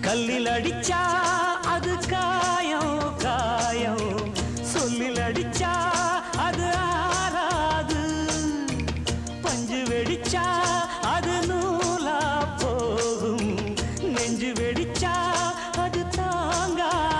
கல்லில் அடிச்சா அது காயம் காயம், சொல்லில் அடிச்சா அது ஆறாது. பஞ்சு வெடிச்சா அது நூலா போகும், நெஞ்சு வெடிச்சா அது தாங்காது.